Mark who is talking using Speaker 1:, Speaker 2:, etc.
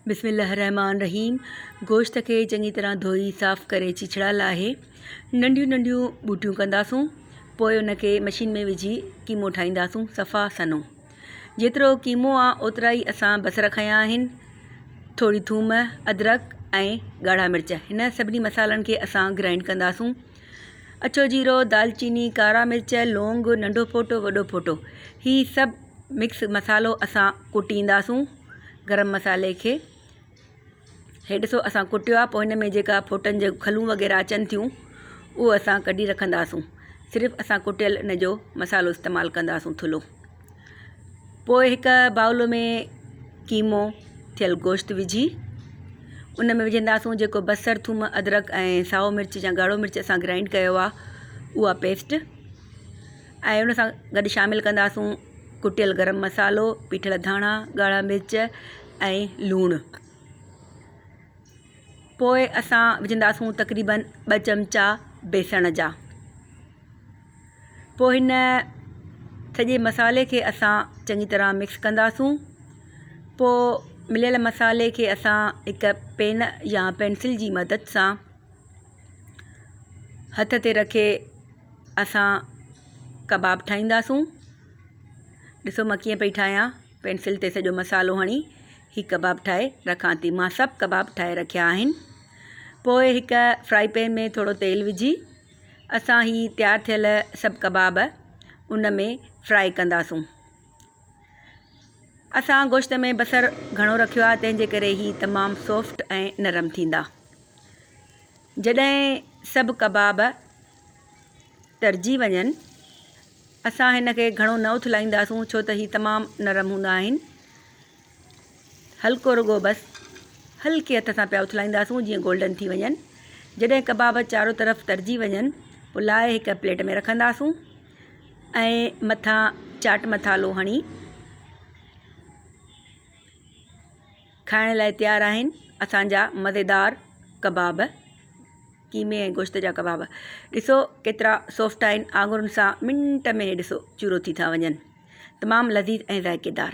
Speaker 1: बिस्मिल्लाहिर्रहमानिर्रहीम। गोश्त के चंगी तरह धोई साफ़ करे चिछड़ा लाहे नंढियूं नंढियूं बूटियूं कंदासूं। पोइ उनके मशीन में विझी कीमो ठाहींदासूं सफ़ा सनो। जेतिरो कीमो आहे ओतिरा ई असां बसर खयां आहिनि, थोड़ी थूम, अदरक ऐं ॻाढ़ा मिर्च। हिन सभिनी मसालनि खे असां ग्राइंड कंदासूं। अछो जीरो, दालचीनी, कारा मिर्च, लौंग, नंढो फोटो, वॾो फोटो, ही सभु मिक्स मसालो असां कुटींदासूं। गरम मसाले खे हे ॾिसो असां कुटियो आहे। पोइ हिन में जेका फोटनि जो खलूं वग़ैरह अचनि थियूं उहो असां कढी रखंदासूं। सिर्फ़ु असां कुटियल इन जो मसालो इस्तेमालु कंदासूं थुल्हो। पोइ हिकु बाउल में कीमो थियल गोश्त विझी उन में विझंदासूं जेको बसर, थूम, अदरक ऐं साओ मिर्च या ॻाढ़ो मिर्च असां ग्राइंड कयो आहे उहा पेस्ट, ऐं उन सां गॾु शामिलु कंदासूं कुटियल गरम मसालो, पीठल धाणा, ॻाढ़ा मिर्च ऐं लूणु। पोइ असां विझंदासूं तक़रीबन 2 चमचा बेसण जा। पोइ हिन सॼे मसाले खे असां चङी तरह मिक्स कंदासूं। पोइ मिलियल मसाले खे असां हिकु पेन या पेंसिल जी मदद सां हथ ते रखे असां कबाब ठाहींदासूं। ॾिसो मां कीअं पई ठाहियां, पेंसिल ते सॼो मसालो हणी ही कबाब ठाहे रखां थी। मां सभु कबाब ठाहे रखिया आहिनि। पोइ हिकु फ्राई पैन में थोरो तेल विझी असां ही तयारु थियल सभु कबाब उन में फ्राई कंदासूं। असां गोश्त में बसर घणो रखियो आहे, तंहिंजे करे ही तमामु सॉफ्ट ऐं नरम थींदा। जॾहिं सभु कबाब तरजी वञनि असां हिन खे घणो न उथलाईंदासूं, छो त ही तमामु नरम हूंदा आहिनि। हल्को रुगो बसि हल्के हथ सां पिया उथलाईंदासूं जीअं गोल्डन थी वञनि। जॾहिं कबाब चारो तरफ़ तरजी वञनि पोइ लाहे हिकु प्लेट में रखंदासूं ऐं मथां चाट मसालो हणी खाइण लाइ तयारु आहिनि असांजा मज़ेदार कबाब, कीमे ऐं गोश्त जा कबाब। ॾिसो केतिरा सॉफ्ट आहिनि, आङुरुनि सां मिंट में ॾिसो चूरो थी था वञनि। तमामु लज़ीज़ ऐं ज़ाइक़ेदार।